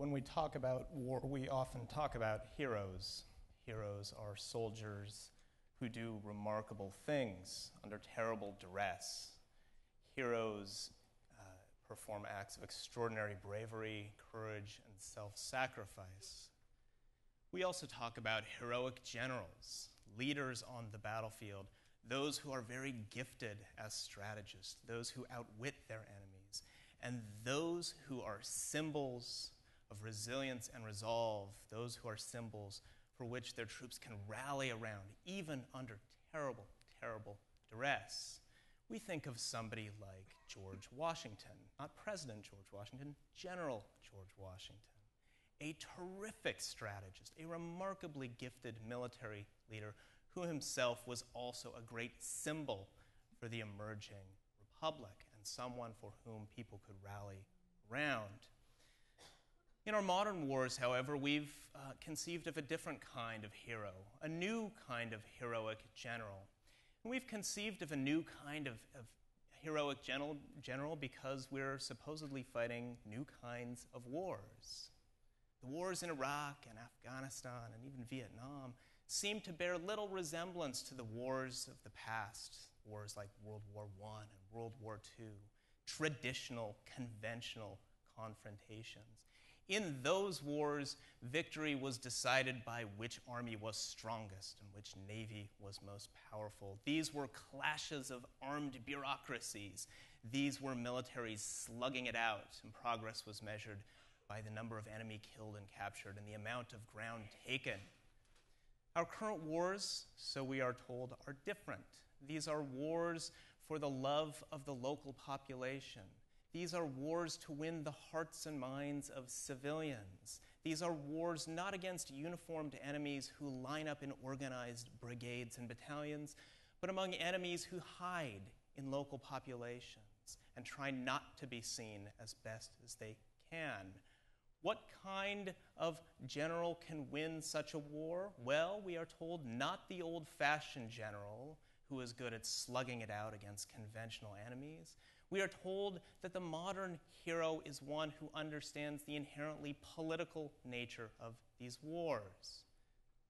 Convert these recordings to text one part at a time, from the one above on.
When we talk about war, we often talk about heroes. Heroes are soldiers who do remarkable things under terrible duress. Heroes perform acts of extraordinary bravery, courage, and self-sacrifice. We also talk about heroic generals, leaders on the battlefield, those who are very gifted as strategists, those who outwit their enemies, and those who are symbols of resilience and resolve, those who are symbols for which their troops can rally around, even under terrible, terrible duress. We think of somebody like George Washington, not President George Washington, General George Washington, a terrific strategist, a remarkably gifted military leader who himself was also a great symbol for the emerging republic and someone for whom people could rally around. In our modern wars, however, we've conceived of a different kind of hero, a new kind of heroic general. And we've conceived of a new kind of heroic general because we're supposedly fighting new kinds of wars. The wars in Iraq and Afghanistan and even Vietnam seem to bear little resemblance to the wars of the past, wars like World War I and World War II, traditional, conventional confrontations. In those wars, victory was decided by which army was strongest and which navy was most powerful. These were clashes of armed bureaucracies. These were militaries slugging it out, and progress was measured by the number of enemy killed and captured and the amount of ground taken. Our current wars, so we are told, are different. These are wars for the love of the local population. These are wars to win the hearts and minds of civilians. These are wars not against uniformed enemies who line up in organized brigades and battalions, but among enemies who hide in local populations and try not to be seen as best as they can. What kind of general can win such a war? Well, we are told not the old-fashioned general who is good at slugging it out against conventional enemies. We are told that the modern hero is one who understands the inherently political nature of these wars.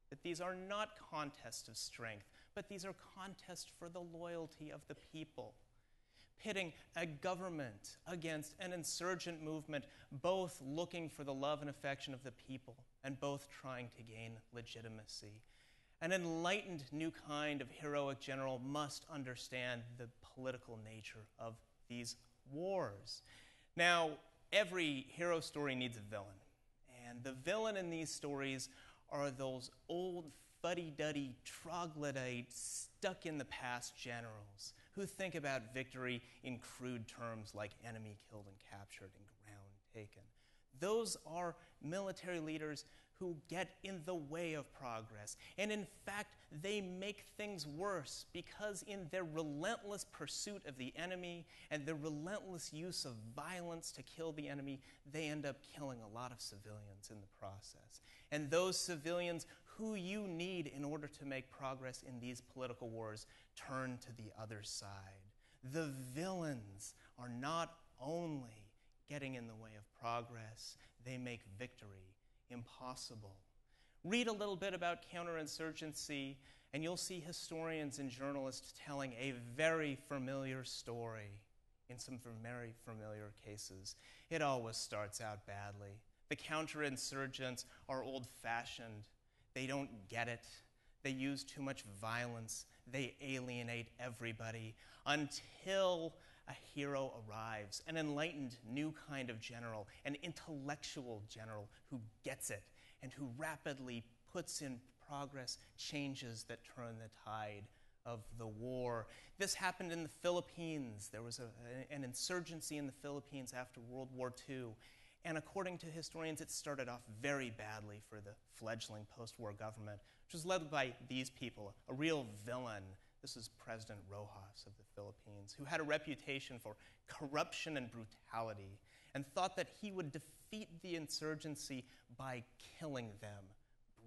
That these are not contests of strength, but these are contests for the loyalty of the people. Pitting a government against an insurgent movement, both looking for the love and affection of the people, and both trying to gain legitimacy. An enlightened new kind of heroic general must understand the political nature of these wars. Now, every hero story needs a villain. And the villain in these stories are those old fuddy-duddy, troglodyte, stuck-in-the-past generals who think about victory in crude terms like enemy killed and captured and ground taken. Those are military leaders who get in the way of progress. And in fact, they make things worse because in their relentless pursuit of the enemy and their relentless use of violence to kill the enemy, they end up killing a lot of civilians in the process. And those civilians who you need in order to make progress in these political wars turn to the other side. The villains are not only getting in the way of progress, they make victory impossible. Read a little bit about counterinsurgency, and you'll see historians and journalists telling a very familiar story in some very familiar cases. It always starts out badly. The counterinsurgents are old-fashioned. They don't get it. They use too much violence. They alienate everybody until a hero arrives, an enlightened new kind of general, an intellectual general who gets it and who rapidly puts in progress changes that turn the tide of the war. This happened in the Philippines. There was an insurgency in the Philippines after World War II. And according to historians, it started off very badly for the fledgling post-war government, which was led by these people, a real villain. This is President Rojas of the Philippines, who had a reputation for corruption and brutality and thought that he would defeat the insurgency by killing them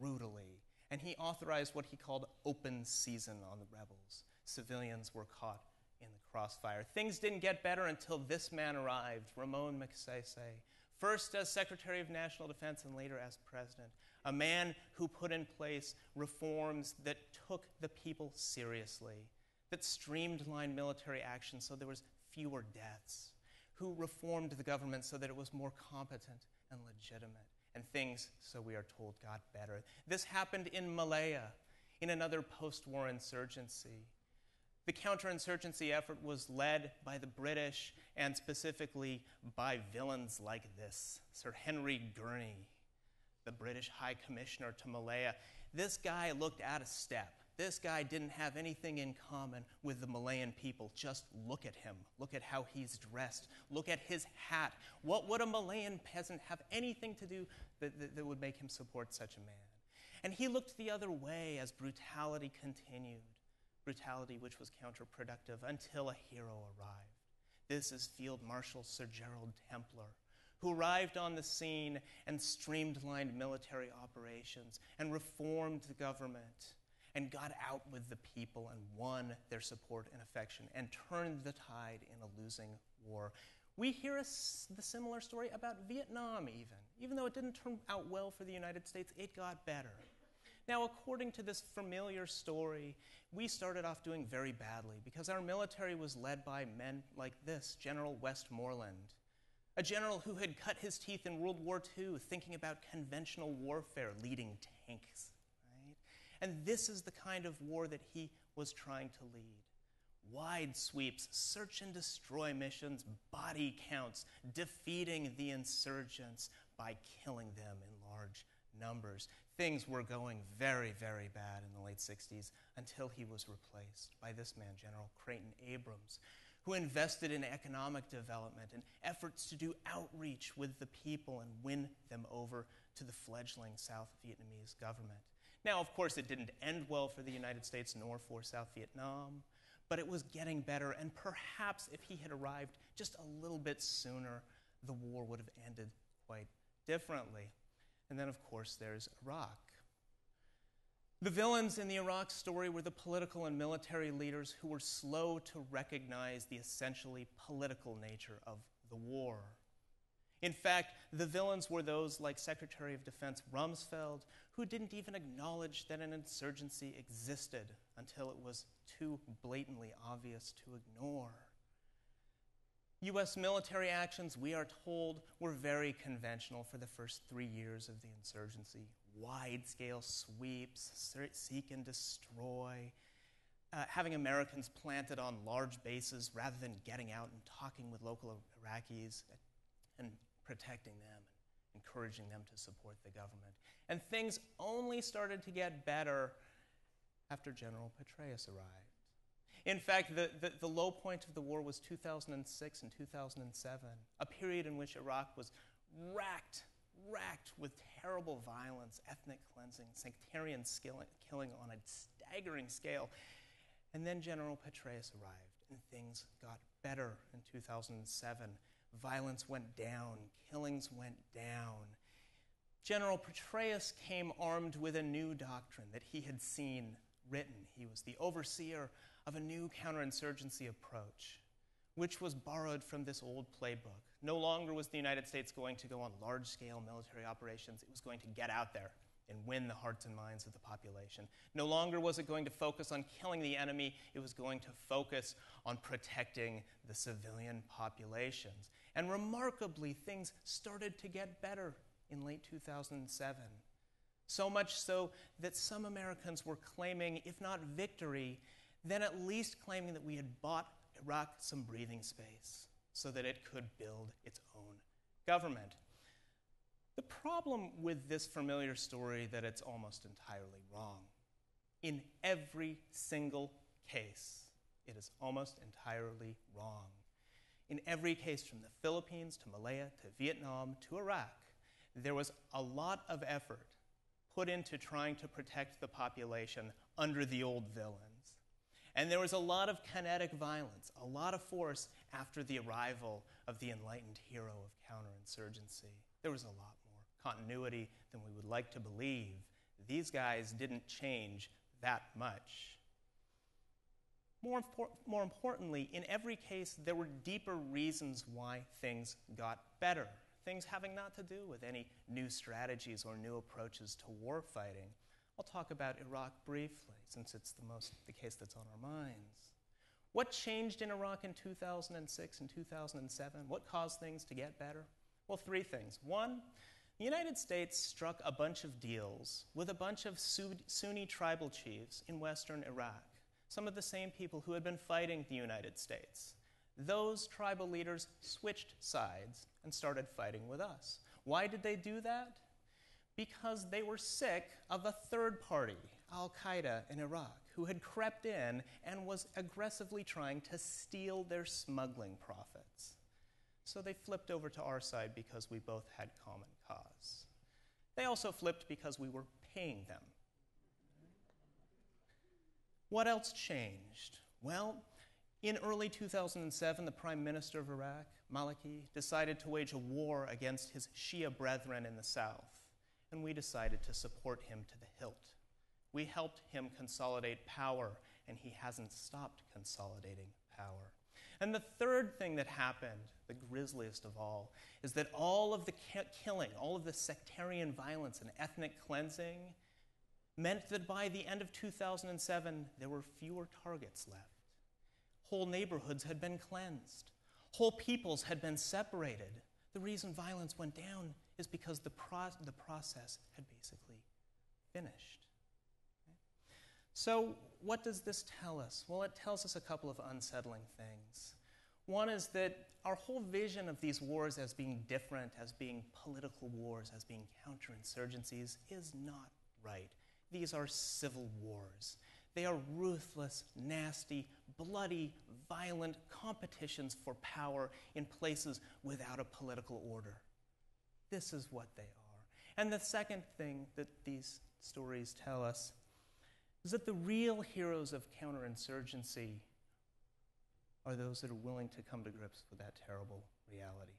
brutally. And he authorized what he called open season on the rebels. Civilians were caught in the crossfire. Things didn't get better until this man arrived, Ramon Magsaysay, first as Secretary of National Defense and later as President, a man who put in place reforms that took the people seriously, that streamlined military action so there was fewer deaths, who reformed the government so that it was more competent and legitimate, and things, so we are told, got better. This happened in Malaya, in another post-war insurgency. The counterinsurgency effort was led by the British and specifically by villains like this, Sir Henry Gurney, the British High Commissioner to Malaya. This guy looked out of step. This guy didn't have anything in common with the Malayan people. Just look at him. Look at how he's dressed. Look at his hat. What would a Malayan peasant have anything to do that would make him support such a man? And he looked the other way as brutality continued, brutality which was counterproductive until a hero arrived. This is Field Marshal Sir Gerald Templer, who arrived on the scene and streamlined military operations and reformed the government and got out with the people and won their support and affection and turned the tide in a losing war. We hear the similar story about Vietnam even though it didn't turn out well for the United States, it got better. Now, according to this familiar story, we started off doing very badly because our military was led by men like this, General Westmoreland, a general who had cut his teeth in World War II thinking about conventional warfare, leading tanks. And this is the kind of war that he was trying to lead. Wide sweeps, search and destroy missions, body counts, defeating the insurgents by killing them in large numbers. Things were going very, very bad in the late 60s until he was replaced by this man, General Creighton Abrams, who invested in economic development and efforts to do outreach with the people and win them over to the fledgling South Vietnamese government. Now, of course, it didn't end well for the United States nor for South Vietnam, but it was getting better, and perhaps if he had arrived just a little bit sooner, the war would have ended quite differently. And then, of course, there's Iraq. The villains in the Iraq story were the political and military leaders who were slow to recognize the essentially political nature of the war. In fact, the villains were those like Secretary of Defense Rumsfeld, who didn't even acknowledge that an insurgency existed until it was too blatantly obvious to ignore. U.S. military actions, we are told, were very conventional for the first 3 years of the insurgency. Wide-scale sweeps, seek and destroy, having Americans planted on large bases rather than getting out and talking with local Iraqis and protecting them, and encouraging them to support the government. And things only started to get better after General Petraeus arrived. In fact, the low point of the war was 2006 and 2007, a period in which Iraq was racked with terrible violence, ethnic cleansing, sectarian killing on a staggering scale. And then General Petraeus arrived, and things got better in 2007. Violence went down, killings went down. General Petraeus came armed with a new doctrine that he had seen written. He was the overseer of a new counterinsurgency approach, which was borrowed from this old playbook. No longer was the United States going to go on large-scale military operations. It was going to get out there and win the hearts and minds of the population. No longer was it going to focus on killing the enemy. It was going to focus on protecting the civilian populations. And remarkably, things started to get better in late 2007. So much so that some Americans were claiming, if not victory, then at least claiming that we had bought Iraq some breathing space so that it could build its own government. The problem with this familiar story that it's almost entirely wrong. In every single case, it is almost entirely wrong. In every case, from the Philippines to Malaya to Vietnam to Iraq, there was a lot of effort put into trying to protect the population under the old villains. And there was a lot of kinetic violence, a lot of force after the arrival of the enlightened hero of counterinsurgency. There was a lot more continuity than we would like to believe. These guys didn't change that much. More importantly, in every case, there were deeper reasons why things got better. things having not to do with any new strategies or new approaches to war fighting. I'll talk about Iraq briefly, since it's the case that's on our minds. What changed in Iraq in 2006 and 2007? What caused things to get better? Well, three things. One, the United States struck a bunch of deals with a bunch of Sunni tribal chiefs in western Iraq, some of the same people who had been fighting the United States. Those tribal leaders switched sides and started fighting with us. Why did they do that? Because they were sick of a third party, Al-Qaeda in Iraq, who had crept in and was aggressively trying to steal their smuggling profits. So they flipped over to our side because we both had common cause. They also flipped because we were paying them. What else changed? Well, in early 2007, the Prime Minister of Iraq, Maliki, decided to wage a war against his Shia brethren in the south, and we decided to support him to the hilt. We helped him consolidate power, and he hasn't stopped consolidating power. And the third thing that happened, the grisliest of all, is that all of the killing, all of the sectarian violence and ethnic cleansing meant that by the end of 2007, there were fewer targets left. Whole neighborhoods had been cleansed. Whole peoples had been separated. The reason violence went down is because the process had basically finished. So what does this tell us? Well, it tells us a couple of unsettling things. One is that our whole vision of these wars as being different, as being political wars, as being counterinsurgencies, is not right. These are civil wars. They are ruthless, nasty, bloody, violent competitions for power in places without a political order. This is what they are. And the second thing that these stories tell us is that the real heroes of counterinsurgency are those that are willing to come to grips with that terrible reality.